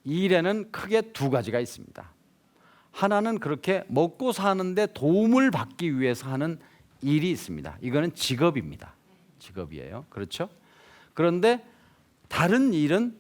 일에는 크게 두 가지가 있습니다. 하나는 그렇게 먹고 사는데 도움을 받기 위해서 하는 일이 있습니다. 이거는 직업입니다. 직업이에요. 그렇죠? 그런데 다른 일은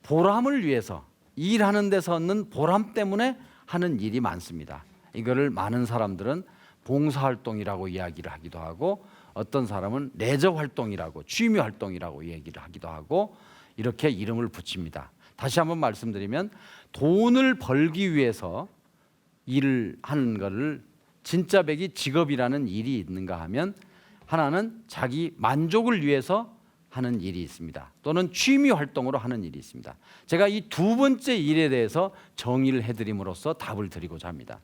보람을 위해서, 일하는 데서 얻는 보람 때문에 하는 일이 많습니다. 이거를 많은 사람들은 봉사활동이라고 이야기를 하기도 하고, 어떤 사람은 레저 활동이라고, 취미 활동이라고 얘기를 하기도 하고, 이렇게 이름을 붙입니다. 다시 한번 말씀드리면, 돈을 벌기 위해서 일을 하는 것을 진짜 백이 직업이라는 일이 있는가 하면, 하나는 자기 만족을 위해서 하는 일이 있습니다. 또는 취미 활동으로 하는 일이 있습니다. 제가 이 두 번째 일에 대해서 정의를 해드림으로써 답을 드리고자 합니다.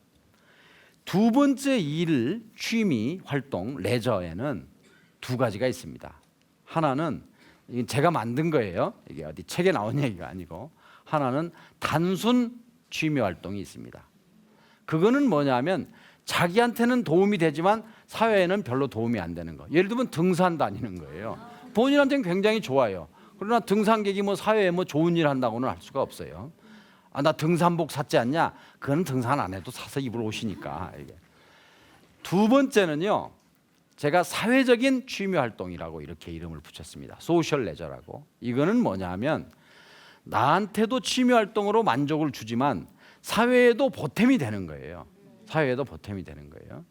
두 번째 일, 취미 활동, 레저에는 두 가지가 있습니다. 하나는 제가 만든 거예요. 이게 어디 책에 나온 얘기가 아니고, 하나는 단순 취미 활동이 있습니다. 그거는 뭐냐면 자기한테는 도움이 되지만 사회에는 별로 도움이 안 되는 거. 예를 들면 등산 다니는 거예요. 본인한테는 굉장히 좋아요. 그러나 등산객이 뭐 사회에 뭐 좋은 일 한다고는 할 수가 없어요. 아, 나 등산복 샀지 않냐? 그건 등산 안 해도 사서 입을 옷이니까. 이게. 두 번째는요, 제가 사회적인 취미 활동이라고 이렇게 이름을 붙였습니다. 소셜 레저라고. 이거는 뭐냐면 나한테도 취미 활동으로 만족을 주지만 사회에도 보탬이 되는 거예요. 사회에도 보탬이 되는 거예요.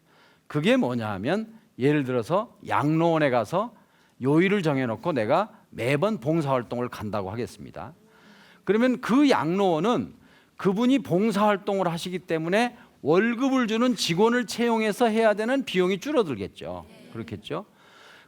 그게 뭐냐 하면, 예를 들어서 양로원에 가서 요일을 정해놓고 내가 매번 봉사활동을 간다고 하겠습니다. 그러면 그 양로원은 그분이 봉사활동을 하시기 때문에 월급을 주는 직원을 채용해서 해야 되는 비용이 줄어들겠죠. 그렇겠죠.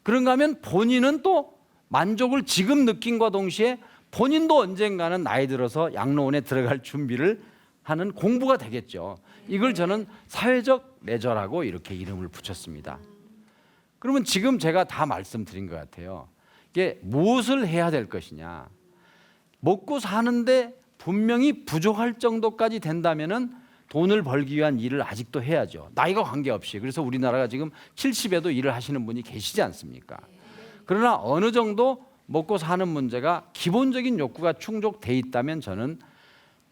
그런가 하면 본인은 또 만족을 지금 느낀과 동시에 본인도 언젠가는 나이 들어서 양로원에 들어갈 준비를 하는 공부가 되겠죠. 이걸 저는 사회적 레저라고 이렇게 이름을 붙였습니다. 그러면 지금 제가 다 말씀드린 것 같아요. 이게 무엇을 해야 될 것이냐. 먹고 사는데 분명히 부족할 정도까지 된다면은 돈을 벌기 위한 일을 아직도 해야죠. 나이가 관계없이. 그래서 우리나라가 지금 70에도 일을 하시는 분이 계시지 않습니까? 그러나 어느 정도 먹고 사는 문제가 기본적인 욕구가 충족돼 있다면 저는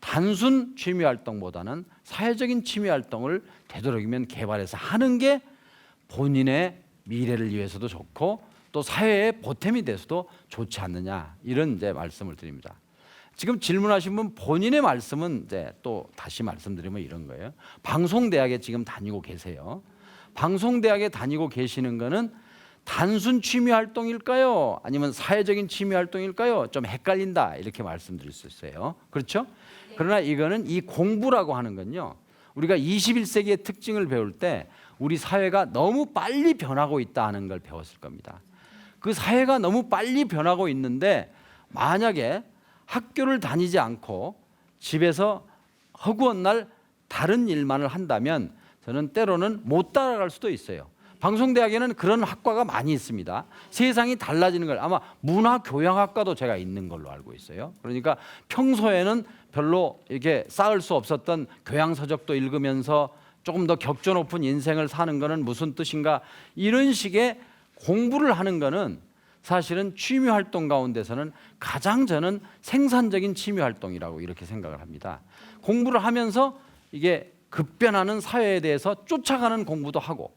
단순 취미 활동보다는 사회적인 취미 활동을 되도록이면 개발해서 하는 게 본인의 미래를 위해서도 좋고 또 사회에 보탬이 돼서도 좋지 않느냐, 이런 이제 말씀을 드립니다. 지금 질문하신 분 본인의 말씀은 이제 또 다시 말씀드리면 이런 거예요. 방송대학에 지금 다니고 계세요. 방송대학에 다니고 계시는 거는 단순 취미 활동일까요? 아니면 사회적인 취미 활동일까요? 좀 헷갈린다, 이렇게 말씀드릴 수 있어요. 그렇죠? 그러나 이거는 이 공부라고 하는 건요, 우리가 21세기의 특징을 배울 때 우리 사회가 너무 빨리 변하고 있다 하는 걸 배웠을 겁니다. 그 사회가 너무 빨리 변하고 있는데 만약에 학교를 다니지 않고 집에서 허구한 날 다른 일만을 한다면 저는 때로는 못 따라갈 수도 있어요. 방송대학에는 그런 학과가 많이 있습니다. 세상이 달라지는 걸, 아마 문화교양학과도 제가 있는 걸로 알고 있어요. 그러니까 평소에는 별로 이렇게 쌓을 수 없었던 교양서적도 읽으면서 조금 더 격조 높은 인생을 사는 거는 무슨 뜻인가, 이런 식의 공부를 하는 거는 사실은 취미 활동 가운데서는 가장 저는 생산적인 취미 활동이라고 이렇게 생각을 합니다. 공부를 하면서 이게 급변하는 사회에 대해서 쫓아가는 공부도 하고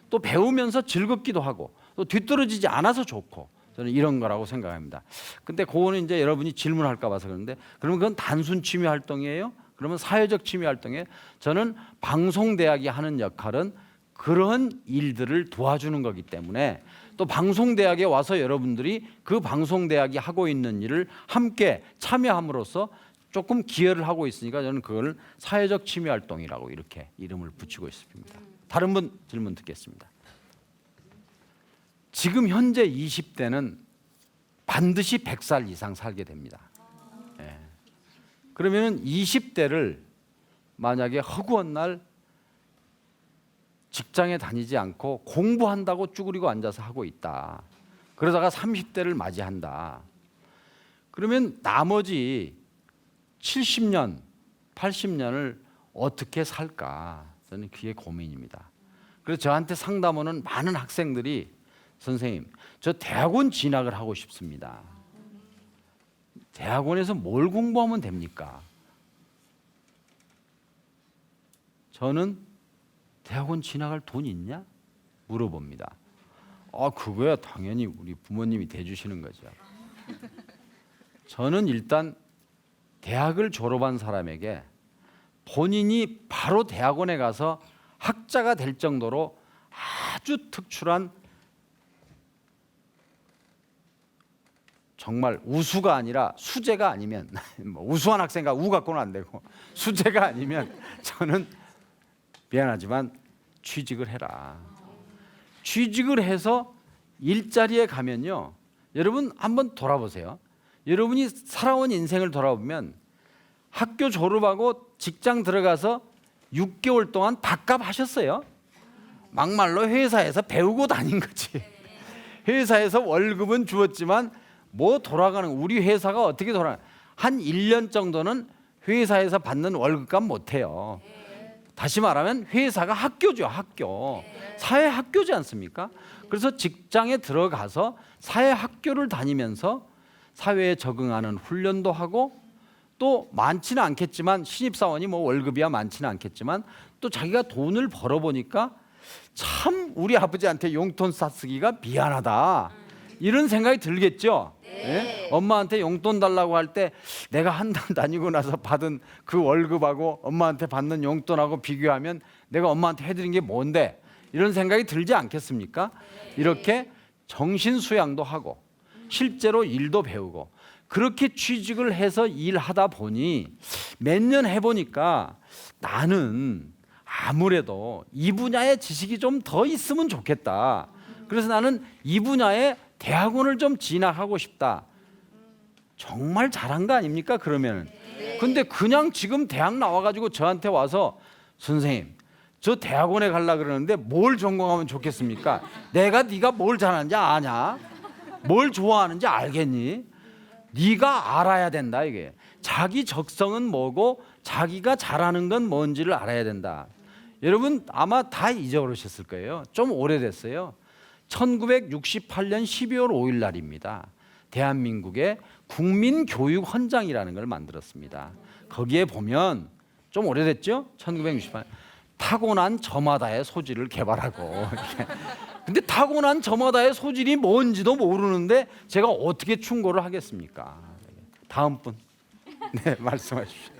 또 배우면서 즐겁기도 하고 또 뒤떨어지지 않아서 좋고, 저는 이런 거라고 생각합니다. 근데 그거는 이제 여러분이 질문할까 봐서 그런데, 그러면 그건 단순 취미 활동이에요? 그러면 사회적 취미 활동이에요? 저는 방송대학이 하는 역할은 그런 일들을 도와주는 거기 때문에, 또 방송대학에 와서 여러분들이 그 방송대학이 하고 있는 일을 함께 참여함으로써 조금 기여를 하고 있으니까 저는 그걸 사회적 취미 활동이라고 이렇게 이름을 붙이고 있습니다. 다른 분 질문 듣겠습니다. 지금 현재 20대는 반드시 100살 이상 살게 됩니다. 예. 그러면 20대를 만약에 허구한 날 직장에 다니지 않고 공부한다고 쭈그리고 앉아서 하고 있다. 그러다가 30대를 맞이한다. 그러면 나머지 70년, 80년을 어떻게 살까? 저는 그게 고민입니다. 그래서 저한테 상담 오는 많은 학생들이, 선생님, 저 대학원 진학을 하고 싶습니다. 대학원에서 뭘 공부하면 됩니까? 저는 대학원 진학할 돈 있냐? 물어봅니다. 그거야 당연히 우리 부모님이 대주시는 거죠. 저는 일단 대학을 졸업한 사람에게 본인이 바로 대학원에 가서 학자가 될 정도로 아주 특출한 정말 우수가 아니라 수재가 아니면 우수한 학생과 우 갖고는 안 되고 수재가 아니면 저는 미안하지만 취직을 해라. 취직을 해서 일자리에 가면요. 여러분 한번 돌아보세요. 여러분이 살아온 인생을 돌아보면 학교 졸업하고 직장 들어가서 6개월 동안 밥값 하셨어요. 막말로 회사에서 배우고 다닌 거지. 회사에서 월급은 주었지만 뭐 돌아가는 우리 회사가 어떻게 돌아가? 한 1년 정도는 회사에서 받는 월급값 못 해요. 다시 말하면 회사가 학교죠, 학교. 사회 학교지 않습니까? 그래서 직장에 들어가서 사회 학교를 다니면서 사회에 적응하는 훈련도 하고 또 많지는 않겠지만 신입사원이 뭐 월급이야 많지는 않겠지만 또 자기가 돈을 벌어보니까 참 우리 아버지한테 용돈 싸쓰기가 미안하다 이런 생각이 들겠죠. 네? 엄마한테 용돈 달라고 할 때 내가 한 달 다니고 나서 받은 그 월급하고 엄마한테 받는 용돈하고 비교하면 내가 엄마한테 해드린 게 뭔데 이런 생각이 들지 않겠습니까? 이렇게 정신 수양도 하고 실제로 일도 배우고 그렇게 취직을 해서 일하다 보니 몇 년 해보니까 나는 아무래도 이 분야의 지식이 좀 더 있으면 좋겠다. 그래서 나는 이 분야에 대학원을 좀 진학하고 싶다. 정말 잘한 거 아닙니까? 그러면 근데 그냥 지금 대학 나와가지고 저한테 와서 선생님 저 대학원에 가려고 그러는데 뭘 전공하면 좋겠습니까? 내가 네가 뭘 잘하는지 아냐? 뭘 좋아하는지 알겠니? 네가 알아야 된다 이게. 자기 적성은 뭐고 자기가 잘하는 건 뭔지를 알아야 된다. 여러분 아마 다 잊어버리셨을 거예요. 좀 오래됐어요. 1968년 12월 5일 날입니다. 대한민국의 국민교육헌장이라는 걸 만들었습니다. 거기에 보면 좀 오래됐죠? 1968년 타고난 저마다의 소질을 개발하고 근데 타고난 저마다의 소질이 뭔지도 모르는데 제가 어떻게 충고를 하겠습니까? 다음 분 네 말씀하십시오.